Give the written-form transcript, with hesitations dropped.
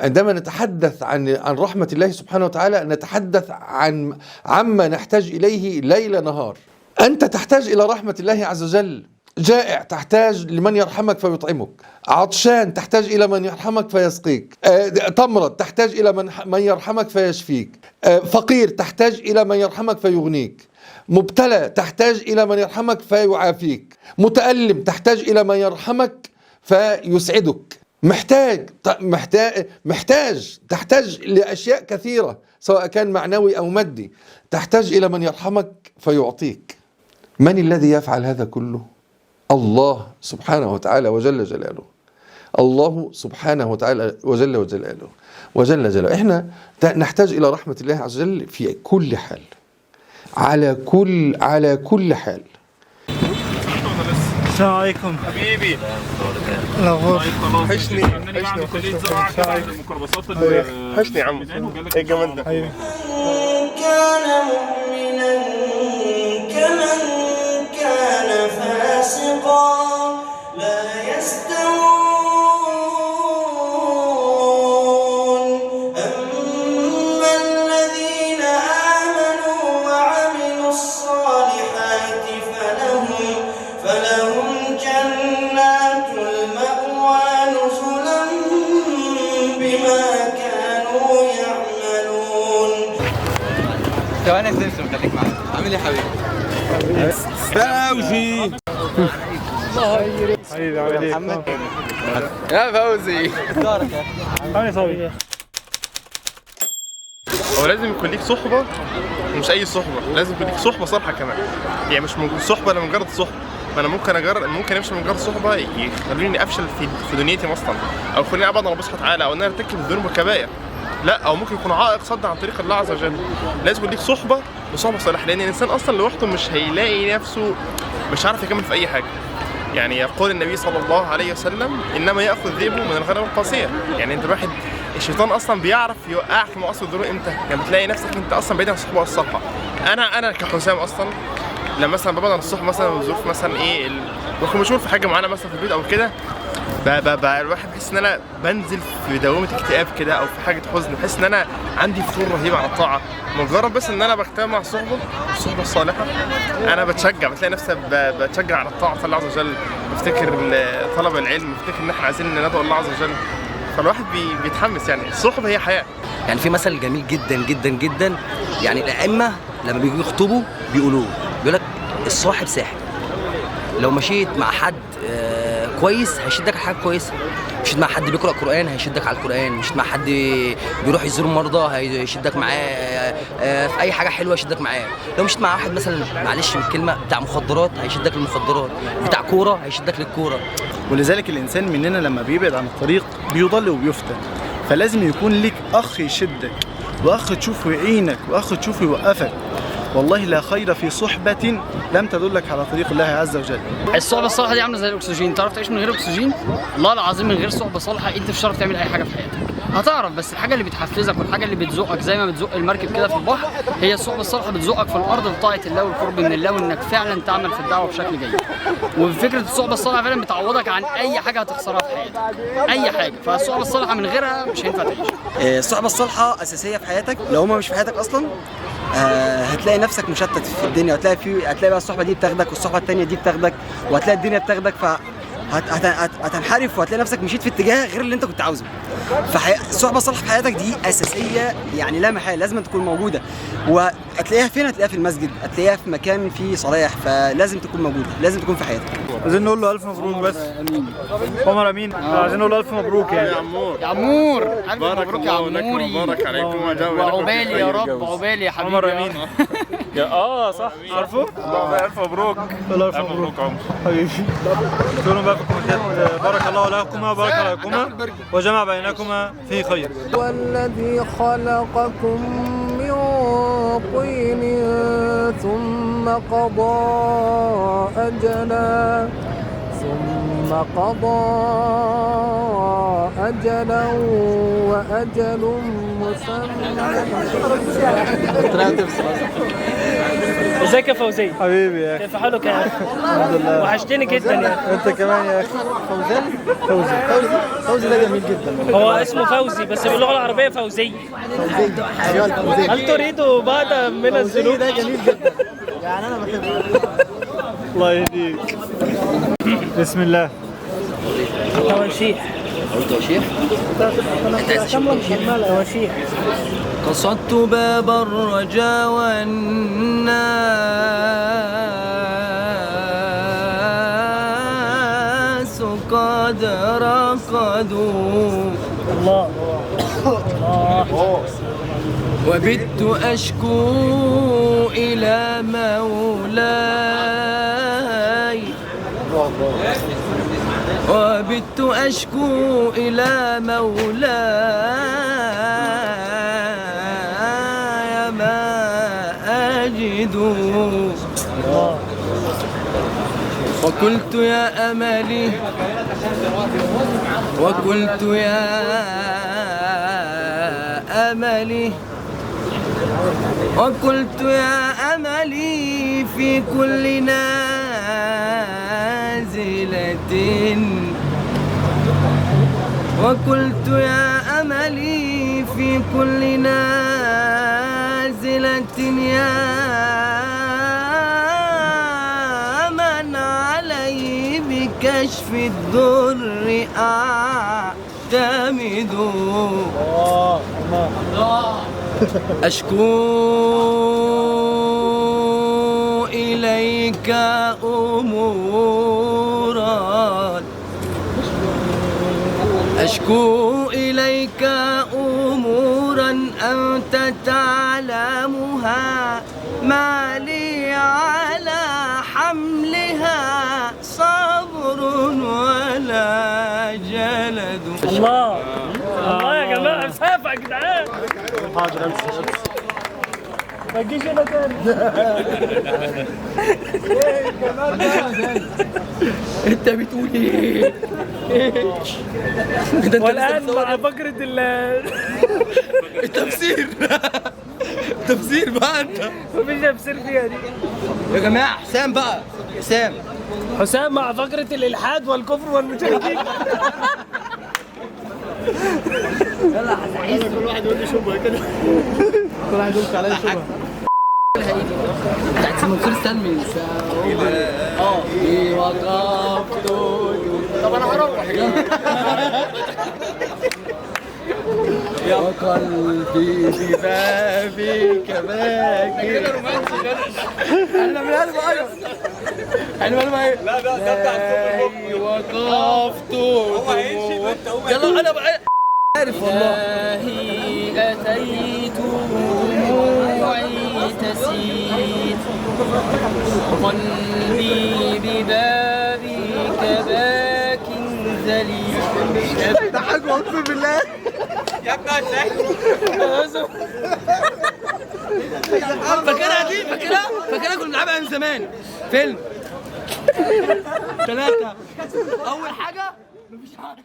عندما نتحدث عن رحمة الله سبحانه وتعالى نتحدث عما نحتاج إليه ليل نهار. أنت تحتاج إلى رحمة الله عز وجل، جائع تحتاج لمن يرحمك فيطعمك، عطشان تحتاج إلى من يرحمك فيسقيك، تمرض تحتاج إلى من يرحمك فيشفيك، فقير تحتاج إلى من يرحمك فيغنيك، مبتلى تحتاج إلى من يرحمك فيعافيك، متألم تحتاج إلى من يرحمك فيسعدك، تحتاج لأشياء كثيرة سواء كان معنوي أو مادي، تحتاج إلى من يرحمك فيعطيك. من الذي يفعل هذا كله؟ الله سبحانه وتعالى وجل جلاله. الله سبحانه وتعالى وجل جلاله. احنا نحتاج إلى رحمة الله عز وجل في كل حال، على كل حال. السلام عليكم حبيبي. الأخبار؟ حشني حشني يا عم. ايه الجمال ده؟ كان مؤمنا كمن كان فاسقا لا يستوون أما الذين آمنوا وعملوا الصالحات فلهم جنات المأوى نزلا بما كانوا يعملون. ثواني تمشي خليك معايا. عامل ايه يا حبيبي؟ فوزي حبيبي عامل ايه؟ محمد يا فوزي دارك يا عامل ايه صاحبي؟ هو لازم يكون ليك صحبة، مش أي صحبة، لازم يكون ليك صحبة صالحة كمان. يعني مش صحبة لمجرد صحبة، ما أنا ممكن أمشي من مجرد صحبة يخلوني أفشل في دنيتي مثلا، أو يخلوني أبعد عن الله سبحانه وتعالى، أو إن أنا أرتكب الذنوب والكبائر. لا، أو ممكن يكون عائق صد عن طريق الله عز وجل. لازم يكون ليك صحبة وصحبة صالحة، لأن الإنسان أصلا لوحده مش هيلاقي نفسه، مش عارف يكمل في أي حاجة. يعني يقول النبي صلى الله عليه وسلم: إنما يأخذ الذئب من الغنم القاسية. يعني أنت الواحد الشيطان اصلا بيعرف يوقعك في مقاصد الذنوب امتى؟ يعني بتلاقي نفسك انت اصلا بعيد عن الصحبه والصالحه. انا كحسام اصلا لما مثلا ببعد عن الصحبه مثلا وظروف مثلا ايه بكون مشغول في حاجه معينه مثلا في البيت او كده، الواحد بحس ان انا بنزل في دوامه اكتئاب كده او في حاجه حزن، بحس ان انا عندي فتور رهيب على الطاعه. مجرد بس ان انا بجتمع مع الصحبه الصالحه انا بتشجع، بتلاقي نفسي بتشجع على الطاعه الله عز وجل، بفتكر طلب العلم، بفتكر ان احنا عايزين ندعو الله عز وجل، فالواحد بيتحمس. يعني الصحبه هي حياه. يعني في مثل جميل جدا جدا جدا، يعني الائمه لما بيجوا يخطبوا بيقول لك الصاحب ساحب. لو مشيت مع حد كويس هيشدك على حاجه كويسه، مشيت مع حد بيقرا قران هيشدك على القران، مشيت مع حد بيروح يزور مرضى هيشدك معاه في اي حاجه حلوه يشدك معاه. لو مشيت مع واحد مثلا معلش من الكلمه بتاع مخدرات هيشدك للمخدرات، بتاع كوره هيشدك للكوره. ولذلك الإنسان مننا لما بيبعد عن الطريق بيضل وبيفتن، فلازم يكون ليك أخ يشدك، وأخ تشوفه يعينك، وأخ تشوفه يوقفك. والله لا خير في صحبة لم تدلك على طريق الله عز وجل. الصحبة الصالحة دي عاملة زي الأكسجين، تعرف تعيش من غير أكسجين؟ والله العظيم من غير صحبة صالحة أنت مش هتعرف تعمل أي حاجة في حياتك. هتعرف بس الحاجة اللي بتحفزك والحاجة اللي بتزقك زي ما بتزق المركب كده في البحر، هي الصحبة الصالحة بتزقك في الأرض لطاعة الله والقرب من الله، وإنك فعلا تعمل في الدعوة بشكل جيد. وفكرة الصحبة الصالحة فعلا بتعوضك عن أي حاجة هتخسرها في حياتك، أي حاجة. فالصحبة الصالحة من غيرها مش هينفع تعيش. الصحبه الصالحه اساسيه في حياتك، لو هما مش في حياتك اصلا هتلاقي نفسك مشتت في الدنيا، هتلاقي بقى الصحبه دي بتاخدك والصحبه الثانيه دي بتاخدك، وهتلاقي الدنيا بتاخدك، هتنحرف وهتلاقي نفسك مشيت في اتجاه غير اللي انت كنت عاوزه. فالصحبه الصالحه في حياتك دي اساسيه، يعني لا محاله لازم تكون موجوده. وهتلاقيها فين؟ هتلاقيها في المسجد، هتلاقيها في مكان فيه صلاح، فلازم تكون موجوده، لازم تكون في حياتك. عايزين نقول له ألف مبروك بس. عمر أمين. عايزين نقول له ألف مبروك يعني. يا عمور يا عمور ألف بارك مبروك يا الله لكم عموري، وبارك عليكم وعقبالي يا رب، عقبالي يا حبيبي. عمر أمين. صح عارفه؟ ألف مبروك. ألف مبروك عمر حبيبي. تقولوا بقى في الكومنتات بارك الله لكما وبارك عليكما وجمع بينكما في خير. والذي خلقكم من طين ثم قضى أجلا ثم ثم قضى أجلا وأجل مسمى. ازيك يا فوزي؟ حبيبي يا اخي، كيف حالك يا اخي؟ الحمد لله. وحشتني جدا يا اخي. انت كمان يا اخي. فوزي ده جميل جدا. هو اسمه فوزي بس باللغه العربيه فوزي. هل تريد بعض من الذنوب؟ ده جميل جدا، يعني انا بحبه. الله يهديك. بسم الله. تواشيح. توشيح. تواشيح. قصدت باب الرجا والناس قد رقدوا. الله. وبت أشكو إلى مولاي، وبت أشكو إلى مولاي ما أجد. وقلت يا أملي، وقلت يا أملي، وقلت يا أملي في كل نازلة، وقلت يا أملي في كل نازلة يا من علي بكشف الضر أعتمد. أشكو إليك أمورا، أشكو إليك أمورا أنت تعلمها، ما لي على حملها صبر ولا جلد. الله الله يا جماعه، مسافه يا جدعان. حاضر امشي. ما تجيش هنا تاني. انت بتقول ايه؟ والان مع فقره التفسير. تفسير بقى انت. مفيش تفسير فيها دي يا جماعه. حسام بقى، حسام. حسام مع فقره الالحاد والكفر والمشركين. كل واحد يقول لي شبهه كده. كل واحد يقول عليا شبهه. بتاعت منصور سلمي. وقفت. طب انا هروح. وقلبي ببابك باكر. احنا من قلب ايوه. احنا من قلب ايه؟ لا ده بتاع الصبح. وقفت. يلا انا بقى عارف والله. أتيت دموعي تسيل، قلبي ببابك باك ذليل. ضحكوا اقسم بالله. يا ابني فاكرها دي؟ فاكرها كنا بنلعبها من زمان. فيلم 3. أول حاجة مفيش حاجة.